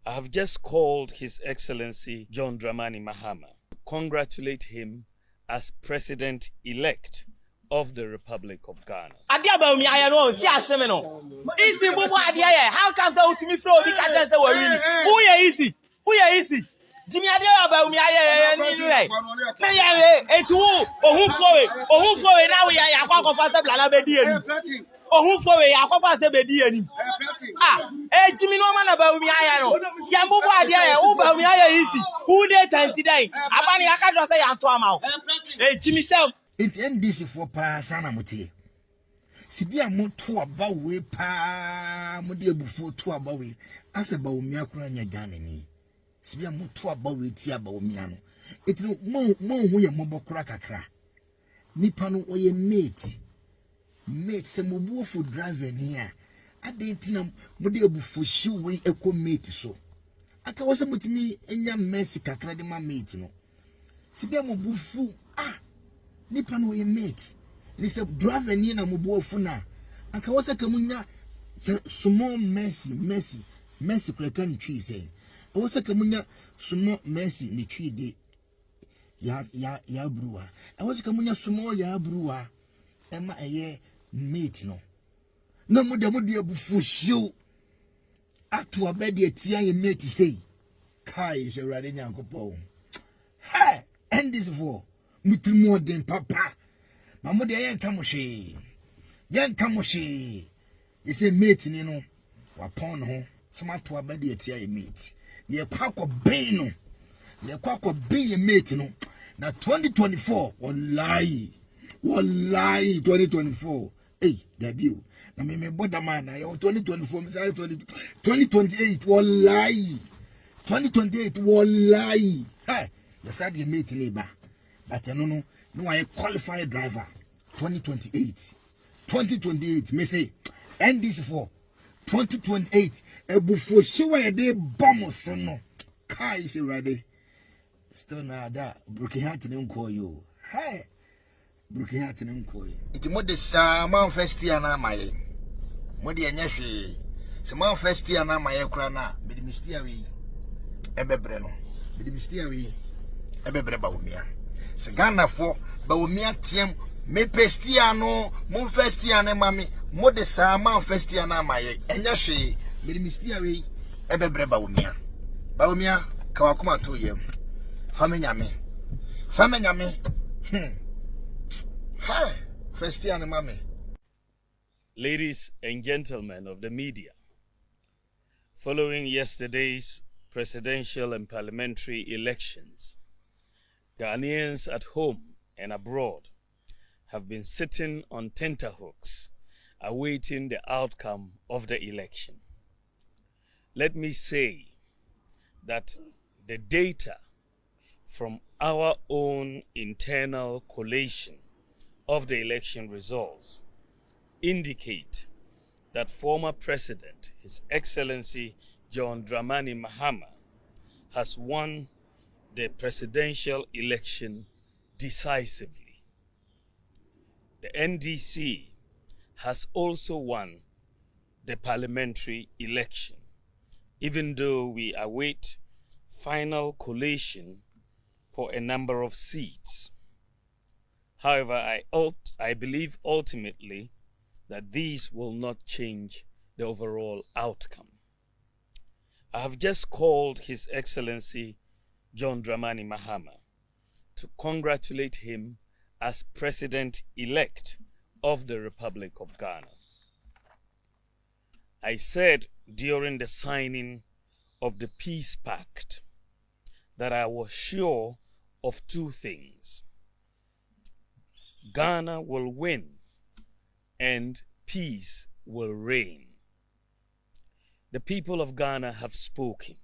I have just called His Excellency John Dramani Mahama to congratulate him as President-elect of the Republic of Ghana. How come so to me so we can't say we're who easy? Who easy? Jimmy Bawumia anyway. Who for it now we are comfortable and who for it are comfortable Jimmy no man Bawumia no. Yambo idea Bawumia easy. Who they today? Abani aka say Antoama. Jimmy self it end this for pa sana mutie. Sibia mo to abawe pa mo de bufo to abawe ase Bawumia kura nya Ghana ni. Sibia mo to abawe ti Bawumia no. It no mo hu ye mo bokura kakra. Nipa no oye mate se mo buofo driver ni a adentina mo de bufo shiwe eko mate so. Aka wase mutimi enya mercy kakra de ma mate no. Sibia mo bufu nipa no ye mate ni se driver ni na mo buofo na aka wase kamunya small mercy kura ni twi say wase kamunya small mercy ni twi de ya bruwa wase kamunya small ya bruwa ema eye mate no na mo de abufu hyew ato abede atia ye mate say kai se rade nyankopɔ hey end this for mutrimu den papa mamu de yen kamohwe ye say mate ni no wapon ho somato abede atia ye mate ye kwakɔ ben no ye kwakɔ ben ye mate no na 2024 wallahi 2024 debut na me border man na 2024 me say 2028 wallahi 2028 wallahi hey you said you mate labor but no I qualified driver 2028 me say and this for 2028 ebufo shiwa de bomb so no kai is ready still na that broken heart no call you hey broken heart no call you it mo de sama first year na maye mo de anya hwe sama first year na maye kura na be mistia we ebebre no be mistia we ebebre Bawumia se Ghana for Bawumia tiem me first year no mo first year na mami mo de sama first year na maye anya hwe be mistia we ebebre Bawumia kawakuma to yem Famenyame. Hi, first year and mommy. Ladies and gentlemen of the media, following yesterday's presidential and parliamentary elections, Ghanaians at home and abroad have been sitting on tenterhooks awaiting the outcome of the election. Let me say that the data from our own internal collation of the election results indicate that former President, His Excellency John Dramani Mahama, has won the presidential election decisively. The NDC has also won the parliamentary election, even though we await final collation for a number of seats. However, I believe ultimately that these will not change the overall outcome. I have just called His Excellency John Dramani Mahama to congratulate him as President-elect of the Republic of Ghana. I said during the signing of the Peace Pact that I was sure of two things: Ghana will win and peace will reign. The people of Ghana have spoken.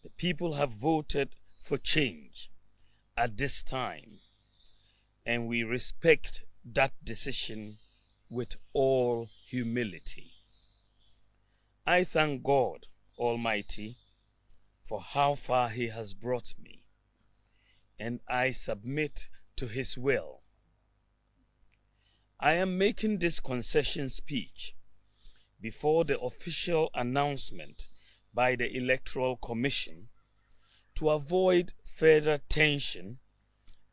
The people have voted for change at this time, and we respect that decision with all humility. I thank God Almighty for how far He has brought me, and I submit to His will. I am making this concession speech before the official announcement by the Electoral Commission to avoid further tension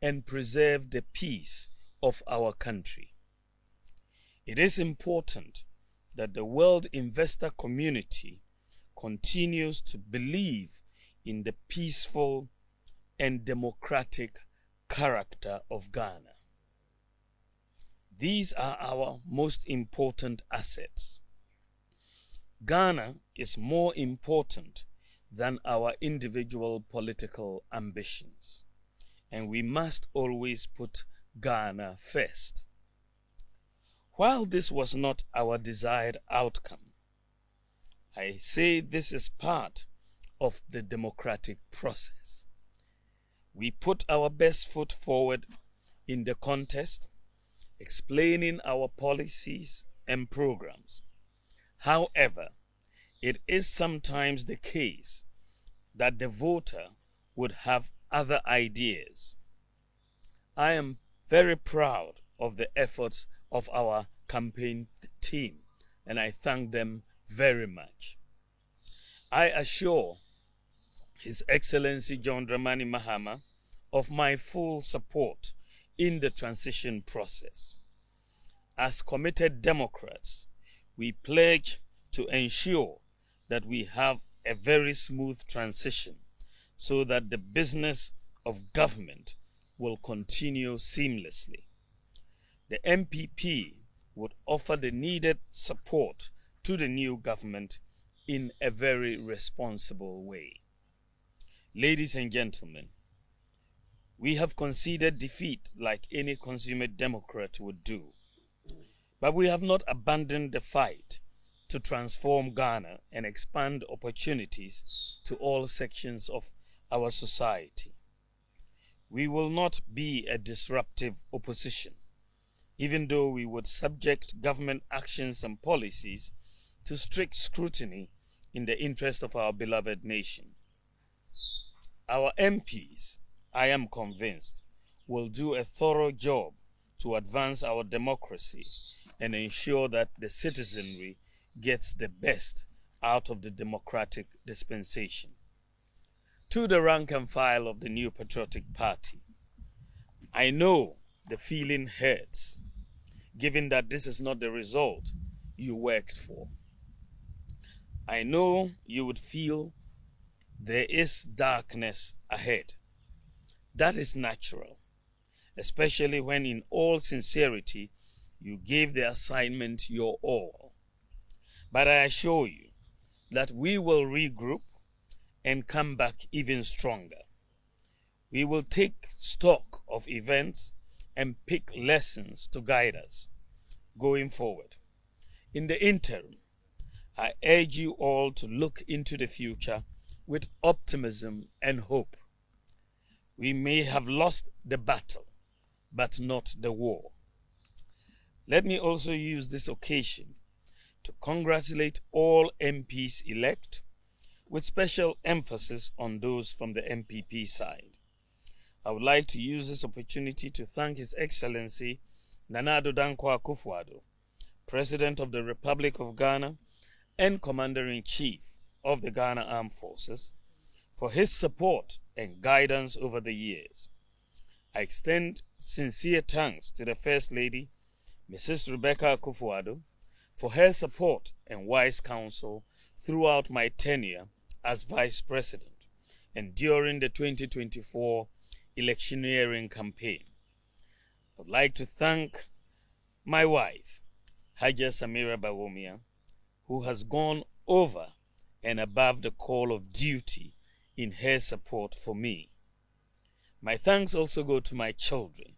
and preserve the peace of our country. It is important that the world investor community continues to believe in the peaceful and democratic character of Ghana. These are our most important assets. Ghana is more important than our individual political ambitions, and we must always put Ghana first. While this was not our desired outcome, I say this is part of the democratic process. We put our best foot forward in the contest, explaining our policies and programs. However, it is sometimes the case that the voter would have other ideas. I am very proud of the efforts of our campaign team, and I thank them very much. I assure His Excellency John Dramani Mahama of my full support in the transition process. As committed Democrats, we pledge to ensure that we have a very smooth transition so that the business of government will continue seamlessly. The NPP would offer the needed support to the new government in a very responsible way. Ladies and gentlemen, we have conceded defeat like any consummate Democrat would do, but we have not abandoned the fight to transform Ghana and expand opportunities to all sections of our society. We will not be a disruptive opposition, even though we would subject government actions and policies to strict scrutiny in the interest of our beloved nation. Our MPs, I am convinced, will do a thorough job to advance our democracy and ensure that the citizenry gets the best out of the democratic dispensation. To the rank and file of the New Patriotic Party, I know the feeling hurts, given that this is not the result you worked for. I know you would feel there is darkness ahead. That is natural, especially when in all sincerity you gave the assignment your all. But I assure you that we will regroup and come back even stronger. We will take stock of events and pick lessons to guide us going forward. In the interim, I urge you all to look into the future with optimism and hope. We may have lost the battle, but not the war. Let me also use this occasion to congratulate all MPs-elect, with special emphasis on those from the NPP side. I would like to use this opportunity to thank His Excellency Nana Addo Dankwa Akufo-Addo, President of the Republic of Ghana and Commander-in-Chief of the Ghana Armed Forces, for his support and guidance over the years. I extend sincere thanks to the First Lady, Mrs. Rebecca Akufo-Addo, for her support and wise counsel throughout my tenure as Vice President and during the 2024 electioneering campaign. I would like to thank my wife, Hajia Samira Bawumia, who has gone over and above the call of duty in her support for me. My thanks also go to my children,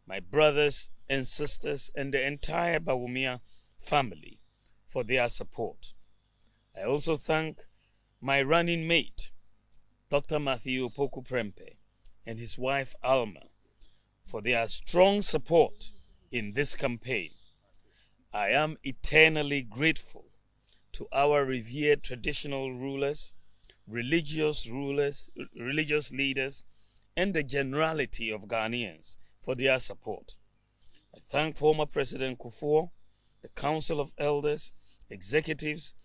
my brothers and sisters, and the entire Bawumia family for their support. I also thank my running mate, Dr. Matthew Opoku Prempeh, and his wife Alma, for their strong support in this campaign. I am eternally grateful to our revered traditional rulers, religious leaders, and the generality of Ghanaians for their support. I thank former President Kufuor, the Council of Elders, executives,